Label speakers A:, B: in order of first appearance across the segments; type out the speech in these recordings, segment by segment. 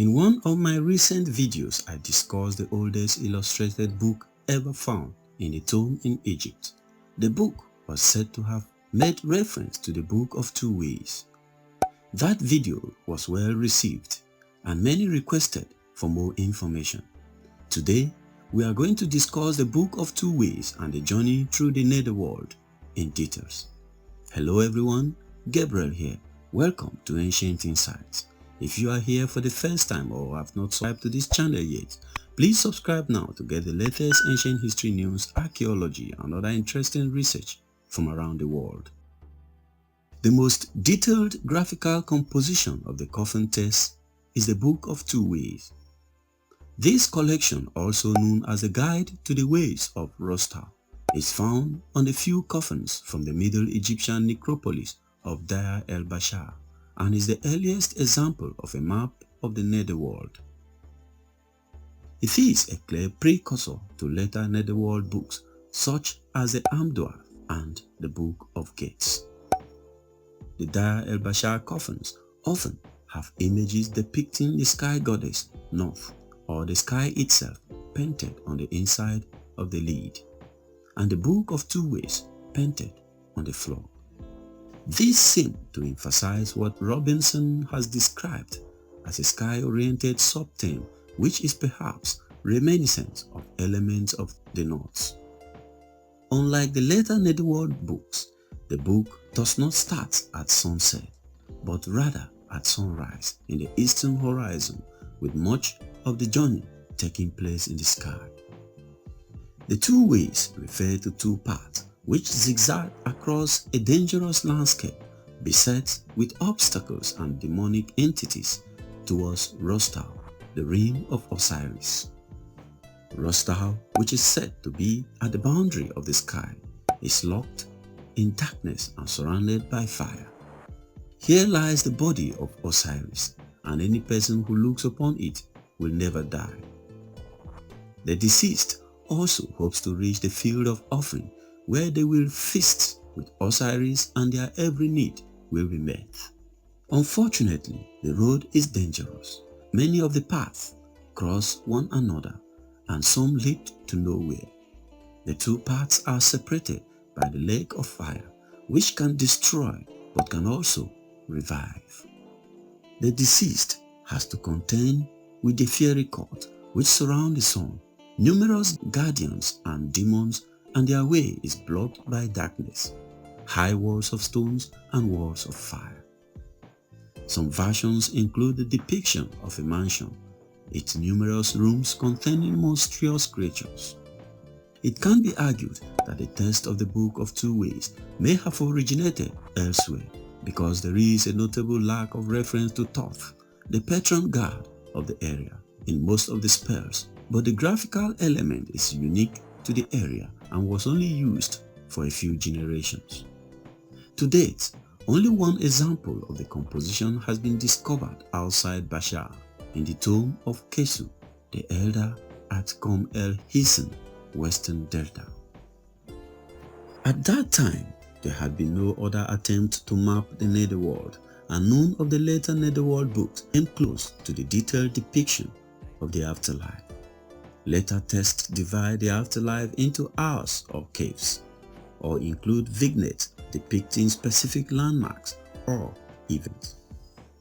A: In one of my recent videos, I discussed the oldest illustrated book ever found in a tomb in Egypt. The book was said to have made reference to the Book of Two Ways. That video was well received and many requested for more information. Today, we are going to discuss the Book of Two Ways and the journey through the Netherworld in details. Hello everyone, Gabriel here. Welcome to Ancient Insights. If you are here for the first time or have not subscribed to this channel yet, please subscribe now to get the latest ancient history news, archaeology and other interesting research from around the world. The most detailed graphical composition of the Coffin Texts is the Book of Two Ways. This collection, also known as the Guide to the Ways of Rostau, is found on a few coffins from the Middle Egyptian necropolis of Deir el Bersha and is the earliest example of a map of the Netherworld. It is a clear precursor to later Netherworld books such as the Amduat and the Book of Gates. The Deir el Bersha coffins often have images depicting the sky goddess North or the sky itself painted on the inside of the lid, and the Book of Two Ways painted on the floor. This seems to emphasize what Robinson has described as a sky-oriented subtheme, which is perhaps reminiscent of elements of the North. Unlike the later Netherworld books, the book does not start at sunset, but rather at sunrise in the eastern horizon, with much of the journey taking place in the sky. The two ways refer to two paths which zigzag across a dangerous landscape beset with obstacles and demonic entities towards Rostau, the rim of Osiris. Rostau, which is said to be at the boundary of the sky, is locked in darkness and surrounded by fire. Here lies the body of Osiris, and any person who looks upon it will never die. The deceased also hopes to reach the field of offering, where they will feast with Osiris and their every need will be met. Unfortunately, the road is dangerous. Many of the paths cross one another and some lead to nowhere. The two paths are separated by the lake of fire, which can destroy but can also revive. The deceased has to contend with the fiery court which surround the sun, numerous guardians and demons, and their way is blocked by darkness, high walls of stones and walls of fire. Some versions include the depiction of a mansion, its numerous rooms containing monstrous creatures. It can be argued that the text of the Book of Two Ways may have originated elsewhere, because there is a notable lack of reference to Thoth, the patron god of the area, in most of the spells, but the graphical element is unique to the area and was only used for a few generations. To date, only one example of the composition has been discovered outside Bersha, in the tomb of Kesu, the elder at Kom el Hisen, Western Delta. At that time, there had been no other attempt to map the Netherworld, and none of the later Netherworld books came close to the detailed depiction of the afterlife. Later texts divide the afterlife into hours or caves, or include vignettes depicting specific landmarks or events.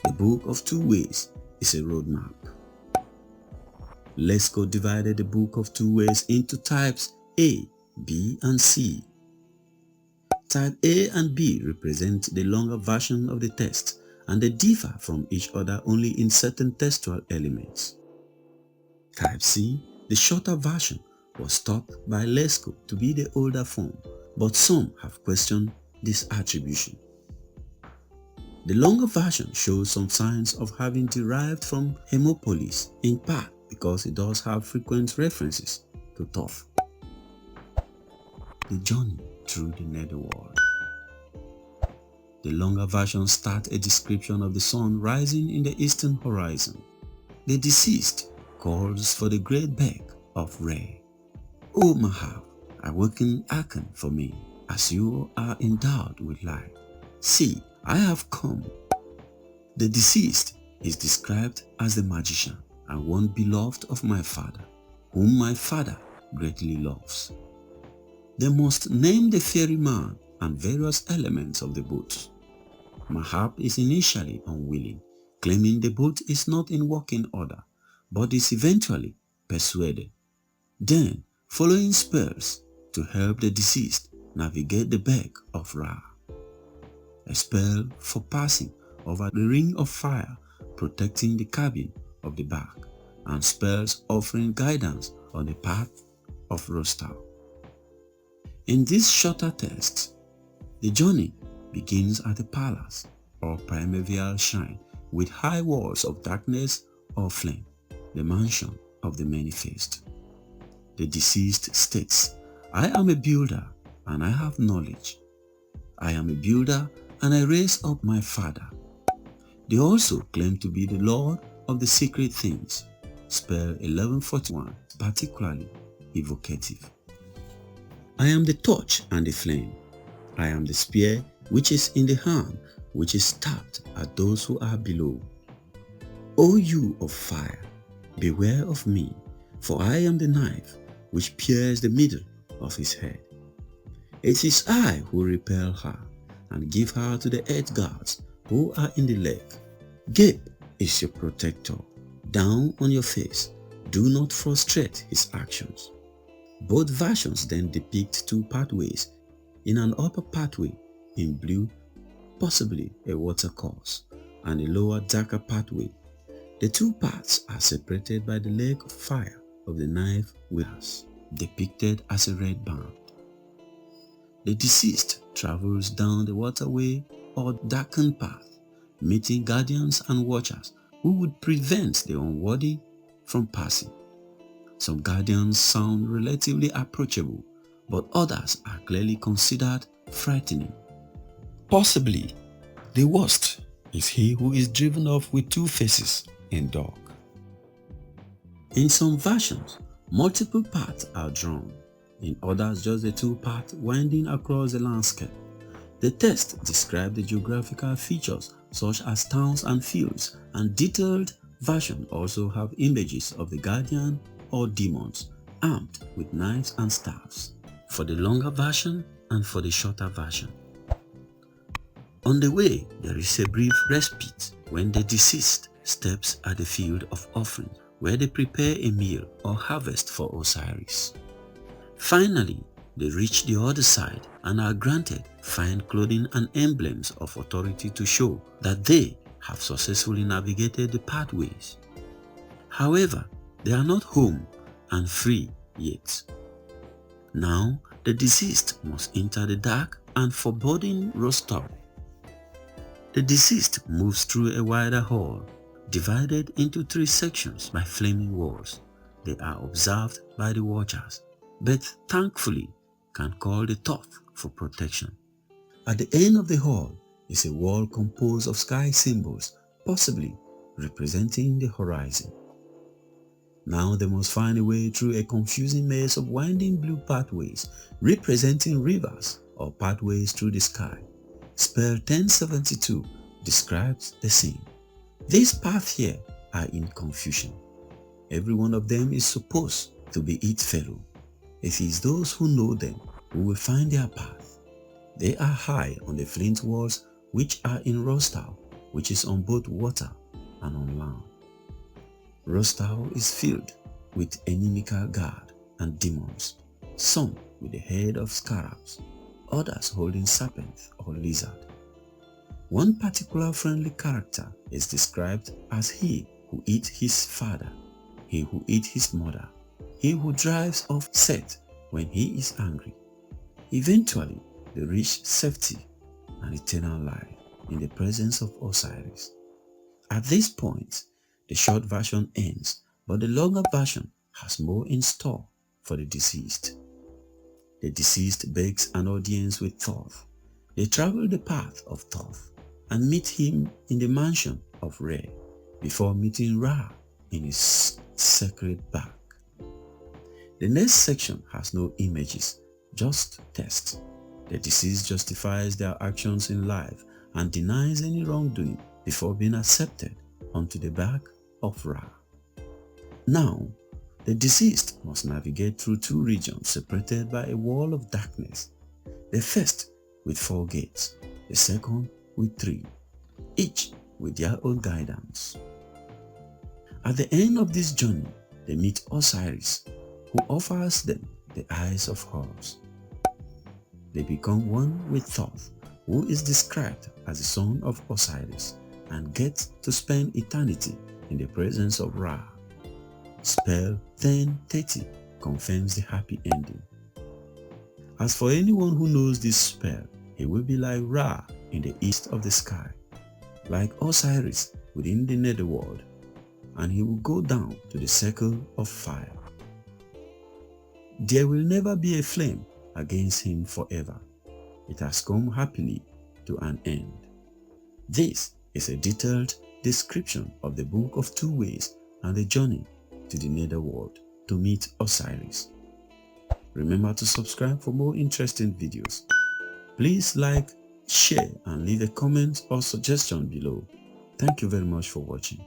A: The Book of Two Ways is a roadmap. Lesko divided the Book of Two Ways into types A, B, and C. Type A and B represent the longer version of the text, and they differ from each other only in certain textual elements. Type C, the shorter version, was thought by Lesko to be the older form, but some have questioned this attribution. The longer version shows some signs of having derived from Hermopolis, in part because it does have frequent references to Thoth. The journey through the Netherworld. The longer version starts a description of the sun rising in the eastern horizon. The deceased calls for the great beck of Re. O Mahab, awaken Akan for me, as you are endowed with life. See, I have come. The deceased is described as the magician and one beloved of my father, whom my father greatly loves. They must name the ferryman and various elements of the boat. Mahab is initially unwilling, claiming the boat is not in working order, but is eventually persuaded. Then, following spells to help the deceased navigate the beck of Ra. A spell for passing over the ring of fire protecting the cabin of the bark, and spells offering guidance on the path of Rostau. In these shorter texts, the journey begins at the palace or primordial shrine with high walls of darkness or flame, the mansion of the many-faced. The deceased states, "I am a builder and I have knowledge. I am a builder and I raised up my father." They also claim to be the Lord of the secret things, spell 1141, particularly evocative. "I am the torch and the flame. I am the spear which is in the hand, which is stabbed at those who are below. O you of fire, beware of me, for I am the knife which pierces the middle of his head. It is I who repel her and give her to the earth gods who are in the lake. Gape is your protector. Down on your face. Do not frustrate his actions." Both versions then depict two pathways. In an upper pathway in blue, possibly a watercourse, and a lower darker pathway. The two paths are separated by the lake of fire of the knife wielders, depicted as a red band. The deceased travels down the waterway or darkened path, meeting guardians and watchers who would prevent the unworthy from passing. Some guardians sound relatively approachable, but others are clearly considered frightening. Possibly, the worst is he who is driven off with two faces in dark. In some versions, multiple paths are drawn, in others just the two paths winding across the landscape. The text describes the geographical features such as towns and fields, and detailed versions also have images of the guardian or demons armed with knives and staffs, for the longer version and for the shorter version. On the way, there is a brief respite when the deceased steps at the field of offering, where they prepare a meal or harvest for Osiris. Finally, they reach the other side and are granted fine clothing and emblems of authority to show that they have successfully navigated the pathways. However, they are not home and free yet. Now, the deceased must enter the dark and foreboding Rostau. The deceased moves through a wider hall, divided into 3 sections by flaming walls. They are observed by the watchers, but thankfully can call the Thoth for protection. At the end of the hall is a wall composed of sky symbols, possibly representing the horizon. Now they must find a way through a confusing maze of winding blue pathways, representing rivers or pathways through the sky. Spell 1072 describes the scene. These paths here are in confusion. Every one of them is supposed to be its fellow. It is those who know them who will find their path. They are high on the flint walls which are in Rostau, which is on both water and on land. Rostau is filled with inimical god and demons, some with the head of scarabs, others holding serpent or lizard. One particular friendly character is described as he who eats his father, he who eats his mother, he who drives off Seth when he is angry. Eventually, they reach safety and eternal life in the presence of Osiris. At this point, the short version ends, but the longer version has more in store for the deceased. The deceased begs an audience with Thoth. They travel the path of Thoth and meet him in the mansion of Re before meeting Ra in his sacred bark. The next section has no images, just text. The deceased justifies their actions in life and denies any wrongdoing before being accepted onto the back of Ra. Now, the deceased must navigate through two regions separated by a wall of darkness, the first with 4 gates, the second with 3, each with their own guidance. At the end of this journey, they meet Osiris, who offers them the eyes of Horus. They become one with Thoth, who is described as the son of Osiris, and get to spend eternity in the presence of Ra. Spell 1030 confirms the happy ending. As for anyone who knows this spell, he will be like Ra in the east of the sky, like Osiris within the Netherworld, and he will go down to the circle of fire. There will never be a flame against him forever. It has come happily to an end. This is a detailed description of the Book of Two Ways and the journey to the Netherworld to meet Osiris. Remember to subscribe for more interesting videos. Please like, share and leave a comment or suggestion below. Thank you very much for watching.